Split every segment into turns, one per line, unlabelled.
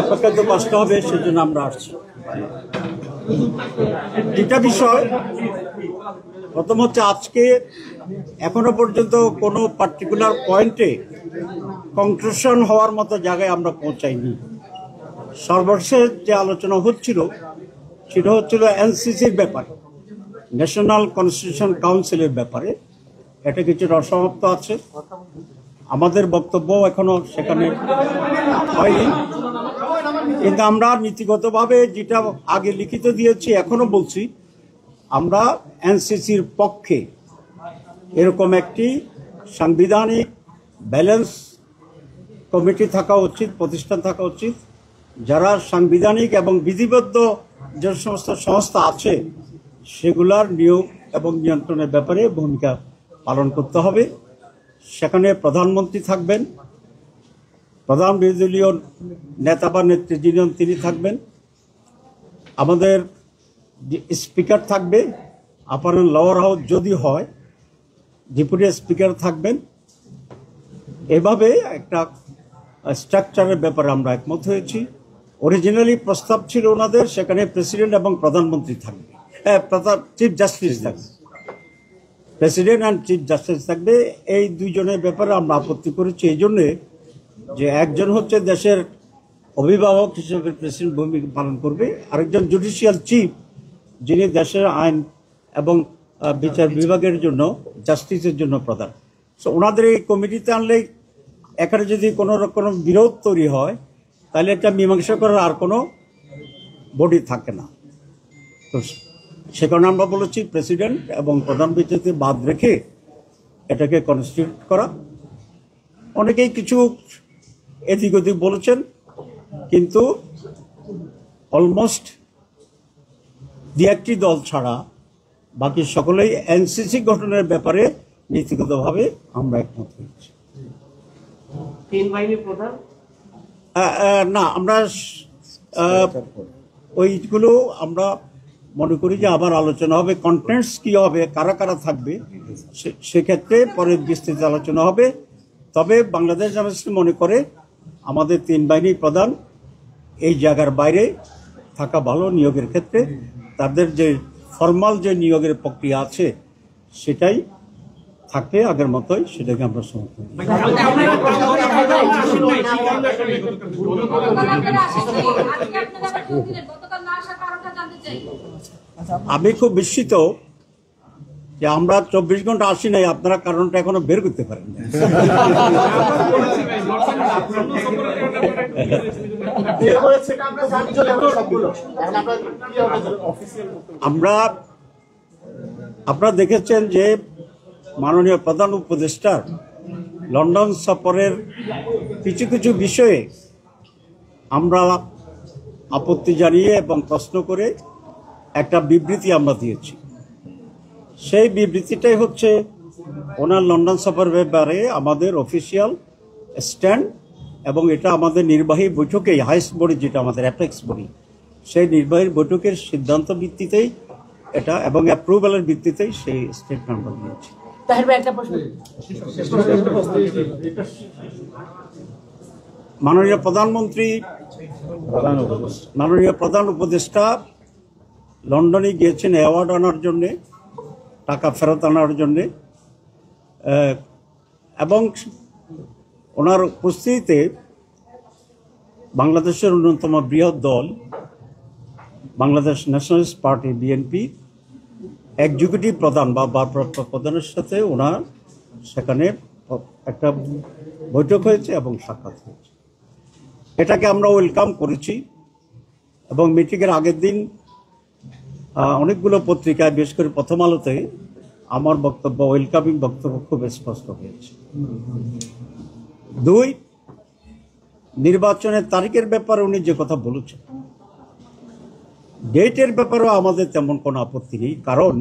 অপেক্ষা তো কষ্ট হবে, সেজন্য আমরা আসছি। দুটা বিষয়, প্রথম হচ্ছে আজকে এখনো পর্যন্ত কোনো পার্টিকুলার পয়েন্টে কনক্লুশন হওয়ার মতো জায়গায় আমরা পৌঁছাইনি। সর্বশেষ যে আলোচনা হচ্ছিল সেটা হচ্ছিল এনসিসির ব্যাপারে, ন্যাশনাল কনস্টিটিউশন কাউন্সিলের ব্যাপারে। এটা কিছুটা অসমাপ্ত আছে, আমাদের বক্তব্য এখনো সেখানে হয়নি, কিন্তু আমরা নীতিগতভাবে যেটা আগে লিখিত দিয়েছি এখনো বলছি, আমরা এনসিসির পক্ষে এরকম একটি সাংবিধানিক ব্যালেন্স কমিটি থাকা উচিত, প্রতিষ্ঠান থাকা উচিত, যারা সাংবিধানিক এবং বিধিবদ্ধ যে সমস্ত সংস্থা আছে সেগুলার নিয়োগ এবং নিয়ন্ত্রণের ব্যাপারে ভূমিকা পালন করতে হবে। সেখানে প্রধানমন্ত্রী থাকবেন, প্রধান বিরোধী দলীয় নেতা বা নেত্রী যিনি তিনি থাকবেন, আমাদের স্পিকার থাকবে, আপার লোয়ার হাউস যদি হয় ডেপুটি স্পিকার থাকবেন। এভাবে একটা স্ট্রাকচারের ব্যাপারে আমরা একমত হয়েছি। অরিজিনালি প্রস্তাব ছিল ওনাদের সেখানে প্রেসিডেন্ট এবং প্রধানমন্ত্রী থাকবে, চিফ জাস্টিস থাকবে, প্রেসিডেন্ট অ্যান্ড চিফ জাস্টিস থাকবে। এই দুইজনের ব্যাপারে আমরা আপত্তি করেছি এই জন্যে যে একজন হচ্ছে দেশের অভিভাবক হিসেবে প্রেসিডেন্ট ভূমিকা পালন করবে, আরেকজন জুডিশিয়াল চিফ যিনি দেশের আইন এবং বিচার বিভাগের জন্য, জাস্টিসের জন্য প্রধান। সো ওনাদের এই কমিটিতে আনলে এখানে যদি কোনো রকম বিরোধ তৈরি হয় তাহলে এটা মীমাংসা করার আর কোনো বডি থাকে না। তো সে কারণে আমরা বলেছি প্রেসিডেন্ট এবং প্রধান বিচারপতি বাদ রেখে এটাকে কনস্টিটিউট করা। অনেকেই কিছু এদিক ওদিক বলেছেন, কিন্তু অলমোস্ট দু একটি দল ছাড়া বাকি সকলেই এনসিসি গঠনের ব্যাপারে নীতিগতভাবে আমরা একমত হয়েছি। না, আমরা ওইগুলো আমরা মনে করি যে আবার আলোচনা হবে, কন্টেন্টস কি হবে, কারা কারা থাকবে সেক্ষেত্রে পরে বিস্তৃত আলোচনা হবে। তবে বাংলাদেশ জামায়াত মনে করে আমাদের তিন বাহিনী প্রধান এই জায়গার বাইরে থাকা ভালো নিয়োগের ক্ষেত্রে। তাদের যে ফর্মাল যে নিয়োগের প্রক্রিয়া আছে সেটাই থাকে আগের মতোই, সেটাকে আমরা সমর্থন করি। আমি খুব বিস্মিত যে আমরা 24 ঘন্টা আসি নাই, আপনারা কারণটা এখনো বের করতে পারেন না। আপনারা দেখেছেন যে মাননীয় প্রধান উপদেষ্টার লন্ডন সফরের কিছু কিছু বিষয়ে আমরা আপত্তি জানিয়ে এবং প্রশ্ন করে একটা বিবৃতি আমরা দিয়েছি। সেই বিবৃতিটাই হচ্ছে ওনার লন্ডন সফরের ব্যাপারে আমাদের অফিসিয়াল স্ট্যান্ড, এবং এটা আমাদের নির্বাহী বৈঠকে, হাইস্ট বডি যেটা আমাদের অ্যাপেক্স বডি, সেই নির্বাহী বৈঠকের সিদ্ধান্ত ভিত্তিতেই এটা এবং অ্যাপ্রুভালের ভিত্তিতেই সেই স্টেটমেন্ট আমরা দিয়েছি। মাননীয় প্রধান উপদেষ্টা লন্ডনে গিয়েছেন অ্যাওয়ার্ড আনার জন্যে, টাকা ফেরত আনার জন্যে, এবং ওনার উপস্থিতিতে বাংলাদেশের অন্যতম বৃহৎ দল Bangladesh nationalist party BNP executive প্রধান বা ভারপ্রাপ্ত প্রধানের সাথে ওনার সেখানে একটা বৈঠক হয়েছে এবং সাক্ষাৎ হয়েছে। এটাকে আমরা ওয়েলকাম করেছি, এবং মিটিংয়ের আগের দিন অনেকগুলো পত্রিকায়, বিশেষ করে প্রথম আলোতে আমার বক্তব্য, ওয়েলকামিং বক্তব্য খুব স্পষ্ট হয়েছে। 2, নির্বাচনের তারিখের ব্যাপারে উনি যে কথা বলেছেন, ডেটের ব্যাপারেও আমাদের তেমন কোনো আপত্তি নেই, কারণ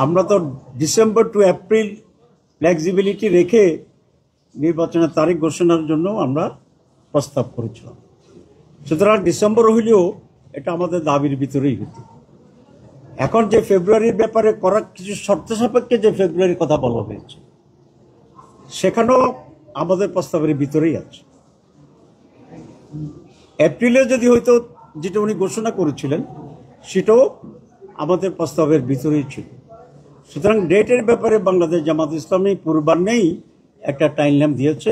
আমরা তো ডিসেম্বর টু এপ্রিল ফ্লেক্সিবিলিটি রেখে নির্বাচনের তারিখ ঘোষণার জন্য আমরা প্রস্তাব করেছিলাম। সুতরাং ডিসেম্বর হইলেও এটা আমাদের দাবির ভিতরেই হতো। এখন যে ফেব্রুয়ারির ব্যাপারে করার কিছু শর্ত সাপেক্ষে যে ফেব্রুয়ারির কথা বলা হয়েছে সেখানেও আমাদের প্রস্তাবের ভিতরেই আছে। এপ্রিলে যদি হয়তো যেটা উনি ঘোষণা করেছিলেন সেটাও আমাদের প্রস্তাবের ভিতরেই ছিল। সুতরাং ডেটের ব্যাপারে বাংলাদেশ জামাত ইসলামী পূর্বাহ্নেই একটা টাইমলাইন দিয়েছে,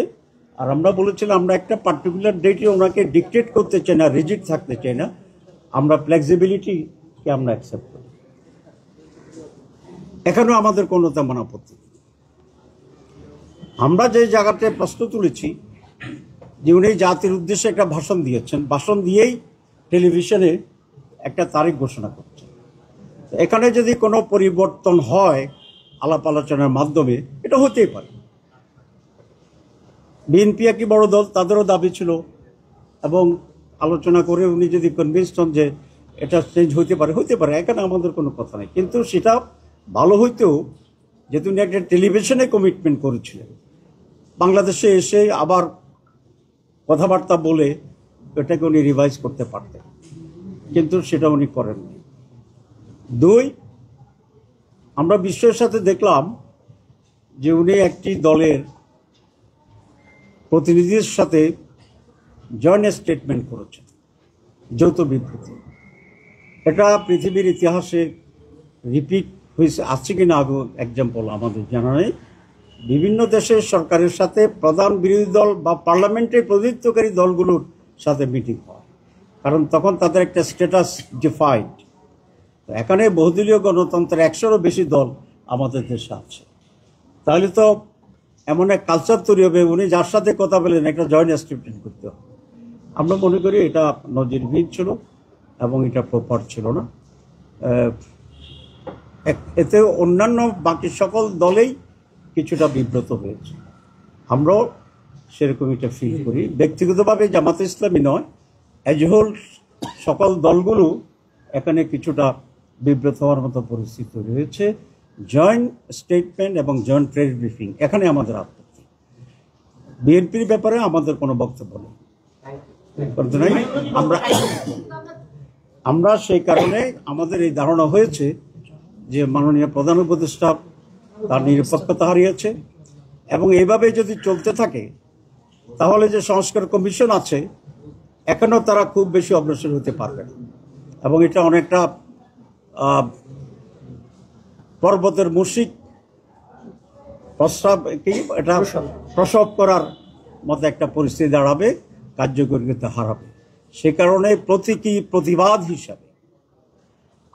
আর আমরা বলেছিলাম আমরা একটা পার্টিকুলার ডেটে ওনাকে ডিকটেট করতে চাই না, রিজিড থাকতে চাই না, আমরা ফ্লেক্সিবিলিটিকে আমরা অ্যাকসেপ্ট করি। এখানেও আমাদের কোনো তেমন আপত্তি নেই। আমরা যে জায়গাতে প্রশ্ন তুলেছি যে উনি জাতির উদ্দেশ্যে একটা ভাষণ দিয়েছেন, ভাষণ দিয়েই টেলিভিশনে একটা তারিখ ঘোষণা করছেন। এখানে যদি কোনো পরিবর্তন হয় আলাপ আলোচনার মাধ্যমে, এটা হতেই পারে। বিএনপি একটি বড় দল, তাদেরও দাবি ছিল, এবং আলোচনা করে উনি যদি কনভিন্সড হন যে এটা চেঞ্জ হতে পারে, এখানে আমাদের কোনো কথা নেই। কিন্তু সেটা ভালো হইতেও যেহেতু উনি একটা টেলিভিশনে কমিটমেন্ট করেছিলেন, বাংলাদেশে এসে আবার কথাবার্তা বলে এটাকে উনি রিভাইজ করতে পারতেন, কিন্তু সেটা উনি করেননি। দুই, আমরা বিশ্বের সাথে দেখলাম যে উনি একটি দলের প্রতিনিধির সাথে জয়েন্ট স্টেটমেন্ট করেছেন, যৌথ বিবৃতি। এটা পৃথিবীর ইতিহাসে রিপিট হয়েছে, আসছে কিনা আগে এক্সাম্পল আমাদের জানা নেই। বিভিন্ন দেশের সরকারের সাথে প্রধান বিরোধী দল বা পার্লামেন্টের প্রতিনিধিত্বকারী দলগুলোর সাথে মিটিং হয়, কারণ তখন তাদের একটা স্ট্যাটাস ডিফাইন্ড। এখানে বহুদলীয় গণতন্ত্রের 100-এরও বেশি দল আমাদের দেশে আছে, তাহলে তো এমন এক কালচার তৈরি হবে, উনি যার সাথে কথা বলেন একটা জয়েন্ট স্টেটমেন্ট করতে হবে। আমরা মনে করি এটা নজিরবিহীন ছিল এবং এটা প্রপার ছিল না। এতে অন্যান্য বাকি সকল দলেই কিছুটা বিব্রত হয়েছে, আমরাও সেরকম এটা ফিল করি। ব্যক্তিগতভাবে জামাতে ইসলামী নয়, অ্যাজ হোল সকল দলগুলো এখানে কিছুটা বিব্রত হওয়ার মতো পরিস্থিতি রয়েছে। জয়েন্ট স্টেটমেন্ট এবং জয়েন্ট প্রেস ব্রিফিং, এখানে আমাদের আপত্তি। বিএনপির ব্যাপারে আমাদের কোনো বক্তব্য নেই। আমরা সেই কারণে আমাদের এই ধারণা হয়েছে যে মাননীয় প্রধান উপদেষ্টা তার নিরপেক্ষতা হারিয়েছে, এবং এইভাবে যদি চলতে থাকে তাহলে যে সংস্কার কমিশন আছে এখনও তারা খুব বেশি অগ্রসর হতে পারবে না, এবং এটা অনেকটা পর্বতের মুশিক প্রসব করার মতো একটা পরিস্থিতি দাঁড়াবে, কার্যকরিতা হারাবে। সে কারণে প্রতীকী প্রতিবাদ হিসাবে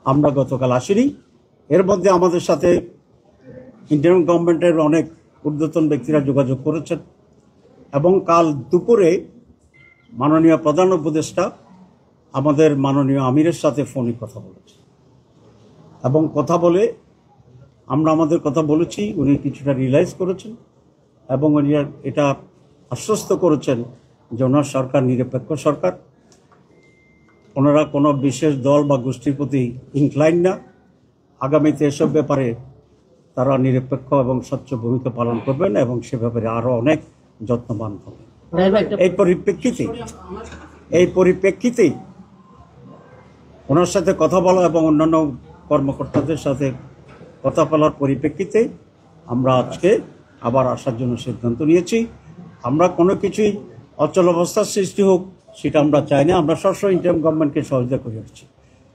আমরা গতকাল আসিনি। এর মধ্যে আমাদের সাথে ইন্টারিম গভর্নমেন্টের অনেক ঊর্ধ্বতন ব্যক্তিরা যোগাযোগ করেছেন, এবং কাল দুপুরে মাননীয় প্রধান উপদেষ্টা আমাদের মাননীয় আমিরের সাথে ফোনে কথা বলেছেন, এবং কথা বলে আমরা আমাদের কথা বলেছি, উনি কিছুটা রিয়েলাইজ করেছেন, এবং উনি এটা আশ্বস্ত করেছেন যে ওনার সরকার নিরপেক্ষ সরকার, ওনারা কোনো বিশেষ দল বা গোষ্ঠীর প্রতি ইনক্লাইন না। আগামীতে এসব ব্যাপারে তারা নিরপেক্ষ এবং স্বচ্ছ ভূমিকা পালন করবেন, এবং সে ব্যাপারে আরও অনেক যত্নবান হবেন। এই পরিপ্রেক্ষিতেই ওনার সাথে কথা বলা এবং অন্যান্য কর্মকর্তাদের সাথে কথা বলার পরিপ্রেক্ষিতে আমরা আজকে আবার আসার জন্য সিদ্ধান্ত নিয়েছি। আমরা কোনো কিছুই অচল অবস্থার সৃষ্টি হোক সেটা আমরা চাই না, আমরা সবসময় ইন্টারিম গভর্নমেন্টকে সহযোগিতা করে আসছি।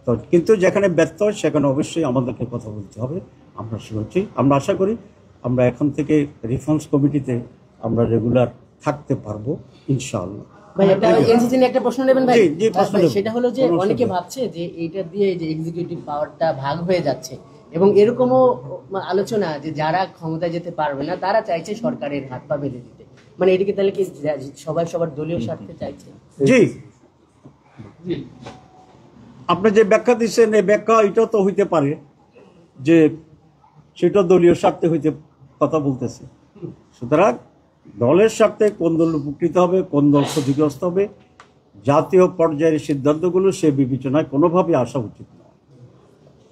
তো কিন্তু যেখানে ব্যর্থ হয় সেখানে অবশ্যই আমাদেরকে কথা বলতে হবে, আমরা শুনছি। আমরা আশা করি আমরা এখন থেকে রিফর্মস কমিটিতে আমরা রেগুলার থাকতে পারবো ইনশাআল্লাহ।
ভাই একটা প্রশ্ন নেবেন ভাই? সেটা হলো যে অনেকে ভাবছে যে এইটা দিয়ে যে এক্সিকিউটিভ পাওয়ারটা ভাগ হয়ে যাচ্ছে, এবং এরকমও আলোচনা যে যারা ক্ষমতায় যেতে পারবে না তারা চাইছে সরকারের হাত পা বেঁধে দিতে, মানে এটাকে তাহলে কি সবাই সবার দলীয় স্বার্থে চাইছে?
জি, আপনি যে ব্যাখ্যা দিচ্ছেন এই ব্যাখ্যা এটাও তো হইতে পারে যে সেটা দলীয় স্বার্থে হইতে কথা বলতেছে। সুতরাং দলের স্বার্থে কোন দল উপকৃত হবে, কোন দল ক্ষতিগ্রস্ত হবে, জাতীয় পর্যায়ের সিদ্ধান্তগুলো সে বিবেচনায় কোনোভাবে আসা উচিত নয়।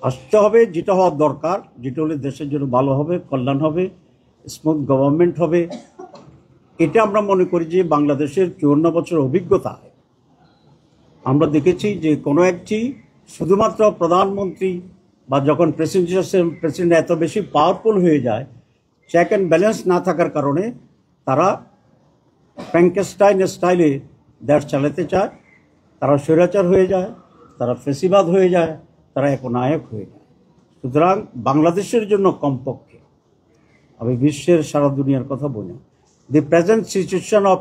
আসতে হবে যেটা হওয়ার দরকার, যেটা হলে দেশের জন্য ভালো হবে, কল্যাণ হবে, স্মুথ গভর্নমেন্ট হবে। এটা আমরা মনে করি যে বাংলাদেশের 54 বছর অভিজ্ঞতায় আমরা দেখেছি যে কোনো একটি শুধুমাত্র প্রধানমন্ত্রী বা যখন প্রেসিডেন্ট এত বেশি পাওয়ারফুল হয়ে যায়, চেক অ্যান্ড ব্যালেন্স না থাকার কারণে তারা ফ্র্যাঙ্কেনস্টাইন স্টাইলে দেশ চালাতে চায় তারা স্বৈরাচার হয়ে যায়, তারা ফেসিবাদ হয়ে যায়, তারা একনায়ক হয়ে যায়। সুতরাং বাংলাদেশের জন্য কমপক্ষে, আমি বিশ্বের সারা দুনিয়ার কথা বলি, the present situation of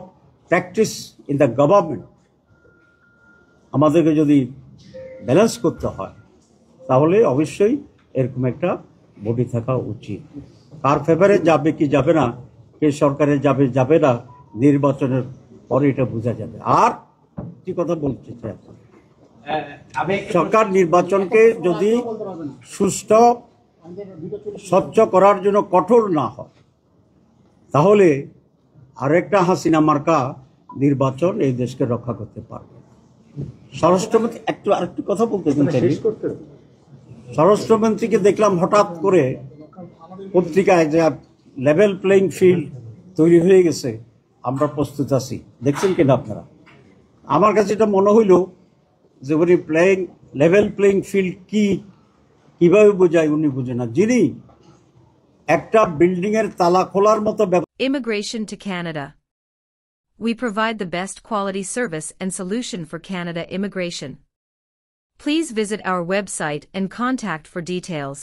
practice in the government আমাদেরকে যদি ব্যালেন্স করতে হয় তাহলে অবশ্যই এরকম একটা বডি থাকা উচিত। কার ফেভারে যাবে কি যাবে না, কে সরকারে যাবে যাবে না, নির্বাচনের পরে এটা বোঝা যাবে। আর কি কথা বলতে চাই, সরকার নির্বাচনকে যদি সুষ্ঠু স্বচ্ছ করার জন্য কঠোর না হয় তাহলে আরেকটা হাসিনা মার্কা নির্বাচন এই দেশকে রক্ষা করতে পারবে। স্বরাষ্ট্রমন্ত্রী আরেকটু কথা বলতে চাই। স্বরাষ্ট্রমন্ত্রীকে দেখলাম হঠাৎ করে পত্রিকায় যে লেভেল প্লেইং ফিল্ড তৈরি হয়ে গেছে, আমরা প্রস্তুত আছি, দেখছেন কিনা আপনারা? আমার কাছে এটা মনে হইল যে উনি লেভেল প্লেইং ফিল্ড কিভাবে বোঝায় উনি বুঝে না। যিনি একটা বিল্ডিং এর তালা খোলার মতো
Immigration to Canada. We provide the best quality service and solution for Canada immigration. Please visit our website and contact for details.